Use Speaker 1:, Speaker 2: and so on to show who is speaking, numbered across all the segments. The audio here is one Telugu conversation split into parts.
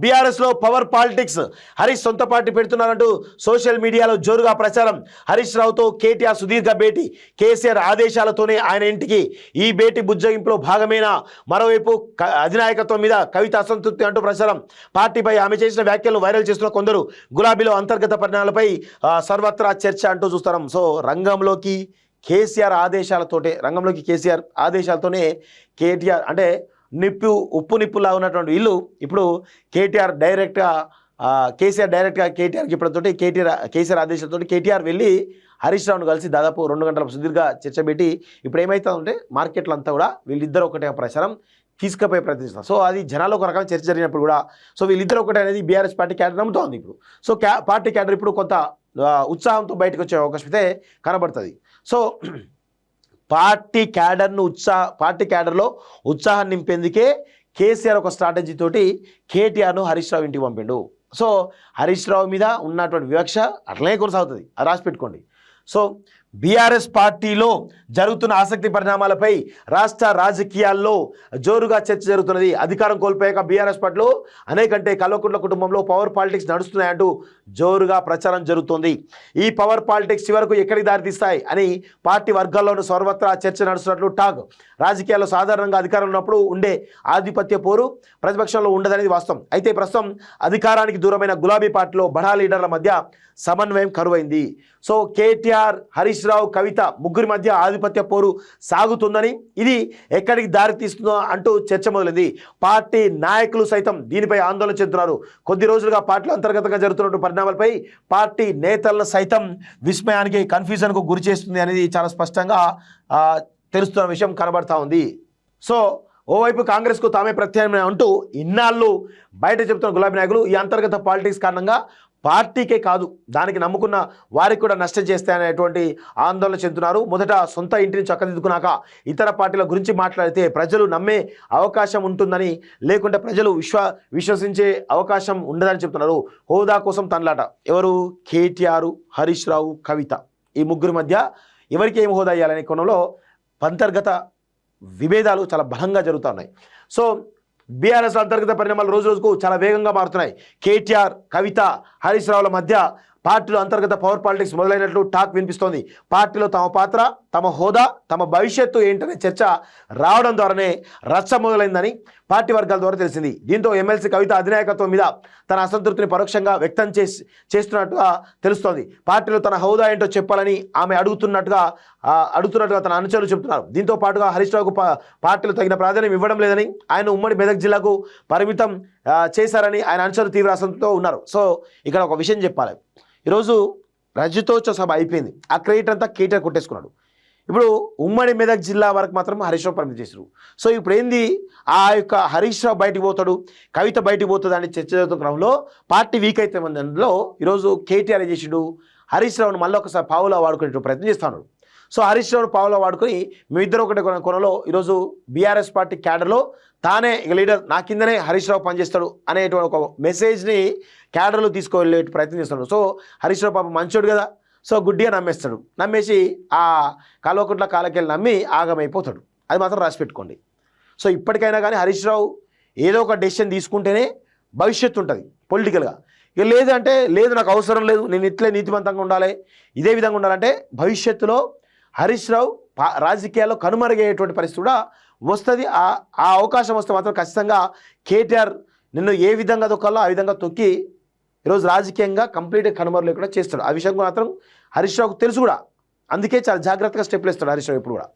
Speaker 1: బీఆర్ఎస్ లో పవర్ పాలిటిక్స్. హరీష్ సొంత పార్టీ పెడుతున్నారంటూ సోషల్ మీడియాలో జోరుగా ప్రచారం. హరీష్ రావుతో కేటీఆర్ సుదీర్ఘ భేటీ. కేసీఆర్ ఆదేశాలతోనే ఆయన ఇంటికి. ఈ భేటీ బుజ్జగింపులో భాగమైన. మరోవైపు అధినాయకత్వం మీద కవిత అసంతృప్తి అంటూ ప్రచారం. పార్టీపై ఆమె చేసిన వ్యాఖ్యలు వైరల్ చేస్తున్న కొందరు. గులాబీలో అంతర్గత పరిణామాలపై సర్వత్రా చర్చ అంటూ చూస్తాం. సో రంగంలోకి కేసీఆర్ ఆదేశాలతోనే కేటీఆర్ అంటే ఉప్పు నిప్పులా ఉన్నటువంటి ఇల్లు ఇప్పుడు కేసీఆర్ డైరెక్ట్గా కేటీఆర్కి చెప్పడంతో కేసీఆర్ ఆదేశాలతో కేటీఆర్ వెళ్ళి హరీష్ రావును కలిసి దాదాపు 2 గంటల సుదీర్ఘ చర్చ పెట్టి ఇప్పుడు ఏమవుతుందంటే మార్కెట్లో అంతా కూడా వీళ్ళిద్దరు ఒకటే ప్రచారం తీసుకుపోయే ప్రయత్నిస్తారు. సో అది జనాల్లో ఒక రకమైన చర్చ జరిగినప్పుడు కూడా సో వీళ్ళిద్దరు ఒకటే అనేది బీఆర్ఎస్ పార్టీ క్యాడర్ నమ్ముతోంది ఇప్పుడు. సో పార్టీ క్యాడర్ ఇప్పుడు కొంత ఉత్సాహంతో బయటకు వచ్చే అవకాశం అయితే కనబడుతుంది. సో పార్టీ క్యాడర్లో ఉత్సాహం నింపేందుకే కేసీఆర్ ఒక స్ట్రాటజీ తోటి కేటీఆర్ను హరీష్ రావు ఇంటికి పంపిండు. సో హరీష్ రావు మీద ఉన్నటువంటి వివక్ష అట్లనే కొనసాగుతుంది, అది రాసి పెట్టుకోండి. సో బీఆర్ఎస్ పార్టీలో జరుగుతున్న ఆసక్తి పరిణామాలపై రాష్ట్ర రాజకీయాల్లో జోరుగా చర్చ జరుగుతున్నది. అధికారం కోల్పోయాక బీఆర్ఎస్ పార్టీలో అనేకంటే కల్వకుంట్ల కుటుంబంలో పవర్ పాలిటిక్స్ నడుస్తున్నాయంటూ జోరుగా ప్రచారం జరుగుతోంది. ఈ పవర్ పాలిటిక్స్ చివరకు ఎక్కడికి దారితీస్తాయి అని పార్టీ వర్గాల్లోనూ సర్వత్రా చర్చ నడుస్తున్నట్లు టాక్. రాజకీయాల్లో సాధారణంగా అధికారంలో ఉన్నప్పుడు ఉండే ఆధిపత్య పోరు ప్రతిపక్షంలో ఉండదనేది వాస్తవం. అయితే ప్రస్తుతం అధికారానికి దూరమైన గులాబీ పార్టీలో బడా లీడర్ల మధ్య సమన్వయం కరువైంది. సో కేటీఆర్, హరీష్ రావు, కవిత ముగ్గురి మధ్య ఆధిపత్య పోరు సాగుతుందని, ఇది ఎక్కడికి దారితీస్తుందో అంటూ చర్చ మొదలైంది. పార్టీ నాయకులు సైతం దీనిపై ఆందోళన చెందుతున్నారు. కొద్ది రోజులుగా పార్టీలో అంతర్గతంగా జరుగుతున్న పరిణామాలపై పార్టీ నేతలను సైతం విస్మయానికి, కన్ఫ్యూజన్కు గురి చేస్తుంది అనేది చాలా స్పష్టంగా తెలుస్తున్న విషయం కనబడతా ఉంది. సో ఓవైపు కాంగ్రెస్కు తామే ప్రత్యామ్నాయం అంటూ ఇన్నాళ్ళు బయట చెబుతున్న గులాబీ నాయకులు ఈ అంతర్గత పాలిటిక్స్ కారణంగా పార్టీకే కాదు దానికి నమ్ముకున్న వారికి కూడా నష్టం చేస్తాయనేటువంటి ఆందోళన చెందుతున్నారు. మొదట సొంత ఇంటిని చక్కదిద్దుకున్నాక ఇతర పార్టీల గురించి మాట్లాడితే ప్రజలు నమ్మే అవకాశం ఉంటుందని, లేకుంటే ప్రజలు విశ్వసించే అవకాశం ఉండదని చెప్తున్నారు. హోదా కోసం తనలాట. ఎవరు? కేటీఆర్, హరీష్ రావు, కవిత ఈ ముగ్గురు మధ్య ఎవరికి ఏం హోదా ఇవ్వాలనే కోణంలో అంతర్గత విభేదాలు చాలా బలంగా జరుగుతున్నాయి. సో బీఆర్ఎస్ అంతర్గత పరిణామాలు రోజు రోజుకు చాలా వేగంగా మారుతున్నాయి. కేటీఆర్, కవిత, హరీష్ రావుల మధ్య పార్టీలో అంతర్గత పవర్ పాలిటిక్స్ మొదలైనట్లు టాక్ వినిపిస్తోంది. పార్టీలో తమ పాత్ర, తమ హోదా, తమ భవిష్యత్తు ఏంటనే చర్చ రావడం ద్వారానే రచ్చ మొదలైందని పార్టీ వర్గాల ద్వారా తెలిసింది. దీంతో ఎమ్మెల్సీ కవిత అధినాయకత్వం మీద తన అసంతృప్తిని పరోక్షంగా వ్యక్తం చేస్తున్నట్టుగా తెలుస్తోంది. పార్టీలో తన హోదా ఏంటో చెప్పాలని ఆమె అడుగుతున్నట్టుగా తన అనుచరులు చెబుతున్నారు. దీంతో పాటుగా హరీష్ రావుకు పార్టీలో తగిన ప్రాధాన్యం ఇవ్వడం లేదని, ఆయన ఉమ్మడి మెదక్ జిల్లాకు పరిమితం చేశారని ఆయన అనుచరులు తీవ్ర అసంతృప్తితో ఉన్నారు. సో ఇక్కడ ఒక విషయం చెప్పాలి. ఈరోజు రజతోత్సవ సభ అయిపోయింది. ఆ క్రెడిట్ అంతా కేటీఆర్ కొట్టేసుకున్నాడు. ఇప్పుడు ఉమ్మడి మెదక్ జిల్లా వరకు మాత్రం హరీష్ రావు పరిమితి చేశారు. సో ఇప్పుడు ఏంది, ఆ యొక్క హరీష్ రావు బయటికి పోతాడు, కవిత బయటికి పోతుంది అని చర్చ జరుగుతున్న క్రమంలో పార్టీ వీక్ అయితే మందిలో ఈరోజు కేటీఆర్ ఏం చేసిండు, హరీష్ రావును మళ్ళీ ఒకసారి పావులా వాడుకునే ప్రయత్నం చేస్తున్నాడు. సో హరీష్ రావును పావులా వాడుకొని మేమిద్దరు ఒకటే కొనలో ఈరోజు బీఆర్ఎస్ పార్టీ క్యాడర్లో తానే ఇక లీడర్, నా కిందనే హరీష్ రావు పనిచేస్తాడు అనేటువంటి ఒక మెసేజ్ని క్యాడర్లో తీసుకువెళ్ళే ప్రయత్నం చేస్తున్నాడు. సో హరీష్ రావు పాపం మంచోడు కదా, సో గుడ్డిగా నమ్మేస్తాడు. నమ్మేసి ఆ కల్వకుంట్ల కాలకెళ్ళి నమ్మి ఆగమైపోతాడు. అది మాత్రం రాసి పెట్టుకోండి. సో ఇప్పటికైనా కానీ హరీష్ రావు ఏదో ఒక డెసిషన్ తీసుకుంటేనే భవిష్యత్తు ఉంటుంది పొలిటికల్గా. ఇక లేదంటే లేదు, నాకు అవసరం లేదు, నేను ఇట్లే నీతివంతంగా ఉండాలి, ఇదే విధంగా ఉండాలంటే భవిష్యత్తులో హరీష్ రావు రాజకీయాల్లో కనుమరుగయ్యేటువంటి పరిస్థితి కూడా వస్తుంది. ఆ అవకాశం వస్తే మాత్రం ఖచ్చితంగా కేటీఆర్ నిన్ను ఏ విధంగా తొక్కాలో ఆ విధంగా తొక్కి ఈరోజు రాజకీయంగా కంప్లీట్గా కనుమరు లేకుండా చేస్తాడు. ఆ విషయం మాత్రం హరీష్ రావుకు తెలుసు కూడా, అందుకే చాలా జాగ్రత్తగా స్టెప్లు ఇస్తాడు హరీష్ రావు ఇప్పుడు కూడా.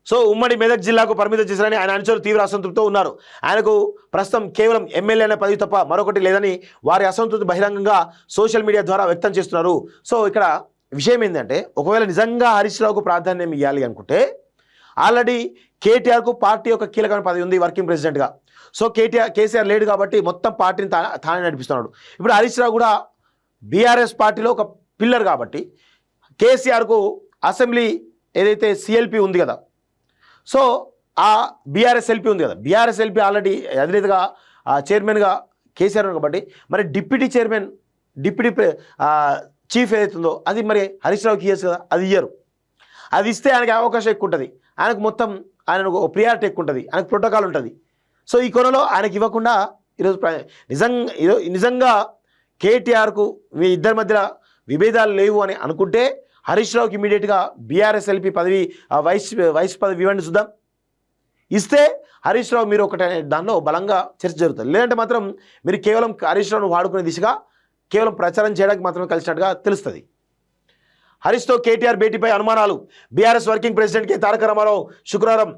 Speaker 1: సో ఉమ్మడి మెదక్ జిల్లాకు పరిమితం చేశారని ఆయన అనుచరులు తీవ్ర అసంతృప్తితో ఉన్నారు. ఆయనకు ప్రస్తుతం కేవలం ఎమ్మెల్యే అనే పదవి తప్ప మరొకటి లేదని వారి అసంతృప్తి బహిరంగంగా సోషల్ మీడియా ద్వారా వ్యక్తం చేస్తున్నారు. సో ఇక్కడ విషయం ఏంటంటే, ఒకవేళ నిజంగా హరీష్ రావుకు ప్రాధాన్యం ఇవ్వాలి అనుకుంటే ఆల్రెడీ కేటీఆర్కు పార్టీ యొక్క కీలకమైన పదవి ఉంది వర్కింగ్ ప్రెసిడెంట్గా. సో కేసీఆర్ లేడు కాబట్టి మొత్తం పార్టీని తానే నడిపిస్తున్నాడు. ఇప్పుడు హరీష్ రావు కూడా బీఆర్ఎస్ పార్టీలో ఒక పిల్లర్ కాబట్టి కేసీఆర్కు అసెంబ్లీ ఏదైతే సిఎల్పి ఉంది కదా, సో ఆ బీఆర్ఎస్ ఎల్పీ ఉంది కదా, బీఆర్ఎస్ ఎల్పీ ఆల్రెడీ అధినేతగా చైర్మన్గా కేసీఆర్ కాబట్టి మరి డిప్యూటీ చైర్మన్, డిప్యూటీ చీఫ్ ఏదైతుందో అది మరి హరీష్ రావుకి ఇయ్యచ్చు కదా, అది ఇయ్యరు. అది ఇస్తే ఆయనకి అవకాశం ఎక్కువ ఉంటుంది, ఆయనకు మొత్తం ఆయనకు ప్రియారిటీ ఎక్కువ ఉంటుంది, ఆయనకు ప్రోటోకాల్ ఉంటుంది. సో ఈ కోణంలో ఆయనకి ఇవ్వకుండా ఈరోజు నిజంగా కేటీఆర్కు మీ ఇద్దరి మధ్య విభేదాలు లేవు అని అనుకుంటే హరీష్ రావుకి ఇమీడియట్గా బీఆర్ఎస్ ఎల్పీ పదవి వైస్ పదవి ఇవ్వండి చూద్దాం. ఇస్తే హరీష్ రావు మీరు ఒకటే దానిలో బలంగా చర్చ జరుగుతుంది. లేదంటే మాత్రం మీరు కేవలం హరీష్ రావును వాడుకునే దిశగా కేవలం ప్రచారం చేయడానికి మాత్రమే కలిసినట్టుగా తెలుస్తుంది. హరీష్తో కేటీఆర్ భేటీపై అనుమానాలు. బీఆర్ఎస్ వర్కింగ్ ప్రెసిడెంట్ కె తారక రామారావు శుక్రవారం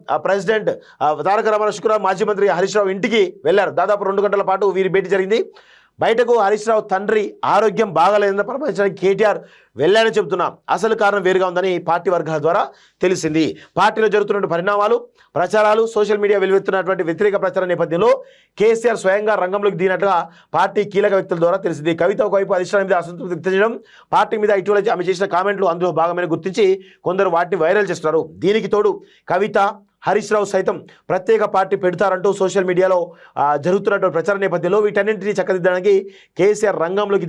Speaker 1: తారక రామారావు శుక్రవారం మాజీ మంత్రి హరీష్ రావు ఇంటికి వెళ్లారు. దాదాపు 2 గంటల పాటు వీరి భేటీ జరిగింది. బయటకు హరీష్ రావు తండ్రి ఆరోగ్యం బాగాలేదని పరామర్శించడానికి కేటీఆర్ వెళ్ళారని చెబుతున్నాం. అసలు కారణం వేరుగా ఉందని పార్టీ వర్గాల ద్వారా తెలిసింది. పార్టీలో జరుగుతున్న పరిణామాలు, ప్రచారాలు, సోషల్ మీడియా వెలువెత్తున్నటువంటి వ్యతిరేక ప్రచార నేపథ్యంలో కేసీఆర్ స్వయంగా రంగంలోకి దిగినట్టుగా పార్టీ కీలక వ్యక్తుల ద్వారా తెలిసింది. కవిత ఒకవైపు అధిష్టానం మీద అసంతృప్తి వ్యక్తం చేయడం, పార్టీ మీద ఇటీవల ఆమె చేసిన కామెంట్లు అందులో భాగమైన గుర్తించి కొందరు వాటిని వైరల్ చేస్తున్నారు. దీనికి తోడు కవిత, హరీష్ రావు సైతం ప్రత్యేక పార్టీ పెడతారంటూ సోషల్ మీడియాలో జరుగుతున్నటువంటి ప్రచార నేపథ్యంలో వీటన్నింటినీ చక్కదిద్దడానికి కేసీఆర్ రంగంలోకి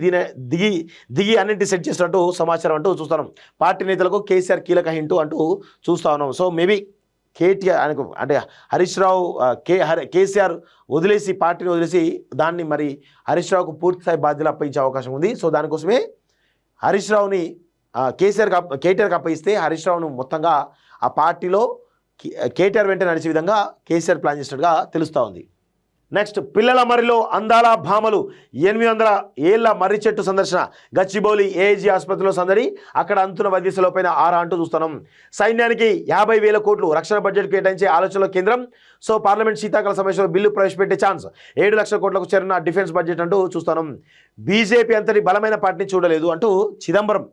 Speaker 1: దిగి అన్నింటినీ సెట్ చేసినట్టు సమాచారం అంటూ చూస్తున్నాం. పార్టీ నేతలకు కేసీఆర్ కీలక హింటూ అంటూ చూస్తా ఉన్నాం. సో మేబీ కేటీఆర్ ఆయనకు అంటే హరీష్ రావు కేసీఆర్ పార్టీని వదిలేసి దాన్ని మరి హరీష్ రావుకు పూర్తిస్థాయి బాధ్యతలు అప్పగించే అవకాశం ఉంది. సో దానికోసమే హరీష్ రావుని కేటీఆర్కి అప్పగిస్తే హరీష్ రావును మొత్తంగా ఆ పార్టీలో కేటీఆర్ వెంట నడిచే విధంగా కేసీఆర్ ప్లాన్ చేసినట్టుగా తెలుస్తూ ఉంది. నెక్స్ట్, పిల్లల మర్రిలో అందాల భామలు. 800 ఏళ్ల మర్రి చెట్టు సందర్శన. గచ్చిబౌలి ఏఐజీ ఆసుపత్రిలో సందడి. అక్కడ అంతున వైద్యశాలపైన ఆరా అంటూ చూస్తున్నాం. సైన్యానికి 50,000 కోట్లు రక్షణ బడ్జెట్ కేటాయించే ఆలోచనలో కేంద్రం. సో పార్లమెంట్ శీతాకాల సమావేశంలో బిల్లు ప్రవేశపెట్టే ఛాన్స్. 7 లక్షల కోట్లకు చేరిన డిఫెన్స్ బడ్జెట్ అంటూ చూస్తున్నాం. బీజేపీ అంతటి బలమైన పార్టీని చూడలేదు అంటూ చిదంబరం,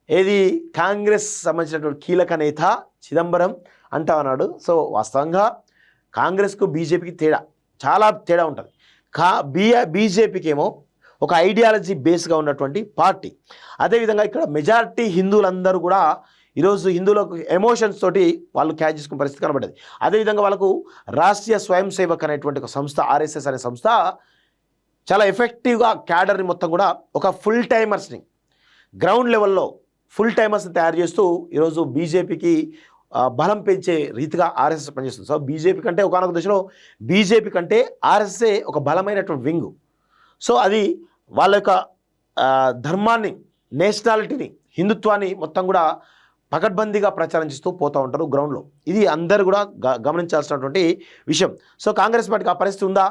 Speaker 1: ఏది కాంగ్రెస్ సంబంధించినటువంటి కీలక నేత చిదంబరం అంటా ఉన్నాడు. సో వాస్తవంగా కాంగ్రెస్కు బీజేపీకి చాలా తేడా ఉంటుంది. బీజేపీకి ఏమో ఒక ఐడియాలజీ బేస్గా ఉన్నటువంటి పార్టీ. అదేవిధంగా ఇక్కడ మెజారిటీ హిందువులందరూ కూడా ఈరోజు హిందువులకు ఎమోషన్స్ తోటి వాళ్ళు క్యాచ్ చేసుకునే పరిస్థితి కనబడ్డది. అదేవిధంగా వాళ్ళకు రాష్ట్రీయ స్వయం సేవక్ అనేటువంటి ఒక సంస్థ, ఆర్ఎస్ఎస్ అనే సంస్థ చాలా ఎఫెక్టివ్గా క్యాడర్ని మొత్తం కూడా ఒక ఫుల్ టైమర్స్ని గ్రౌండ్ లెవెల్లో ఫుల్ టైమర్స్ని తయారు చేస్తూ ఈరోజు బీజేపీకి బలం పెంచే రీతిగా ఆర్ఎస్ఎస్ పనిచేస్తుంది. సో బీజేపీ కంటే ఒకనొక దశలో బీజేపీ కంటే ఆర్ఎస్ఏ ఒక బలమైనటువంటి వింగు. సో అది వాళ్ళ యొక్క ధర్మాన్ని, నేషనాలిటీని, హిందుత్వాన్ని మొత్తం కూడా పకడ్బందీగా ప్రచారం చేస్తూ పోతూ ఉంటారు గ్రౌండ్లో. ఇది అందరూ కూడా గమనించాల్సినటువంటి విషయం. సో కాంగ్రెస్ పార్టీకి ఆ పరిస్థితి ఉందా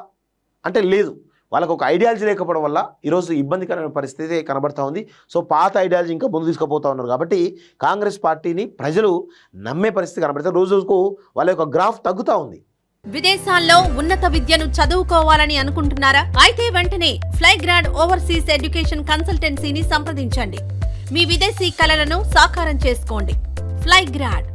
Speaker 1: అంటే లేదు. వాళ్ళకు ఒక ఐడియాలజీ లేకపోవడం వల్ల ఈరోజు ఇబ్బందికరమైన పరిస్థితి కనబడుతూ ఉంది. సో పాత ఐడియాలజీ ఇంకా ముందు తీసుకుపోతూ ఉన్నారు కాబట్టి కాంగ్రెస్ పార్టీని ప్రజలు నమ్మే పరిస్థితి కనబడుతుంది. రోజుకు వాళ్ళ యొక్క గ్రాఫ్ తగ్గుతూ ఉంది.
Speaker 2: విదేశాల్లో ఉన్నత విద్యను చదువుకోవాలని అనుకుంటున్నారా? అయితే వెంటనే ఫ్లైగ్రాండ్ ఓవర్సీస్ ఎడ్యుకేషన్ కన్సల్టెన్సీని సంప్రదించండి. మీ విదేశీ కలలను సాకారం చేసుకోండి. ఫ్లైగ్రాండ్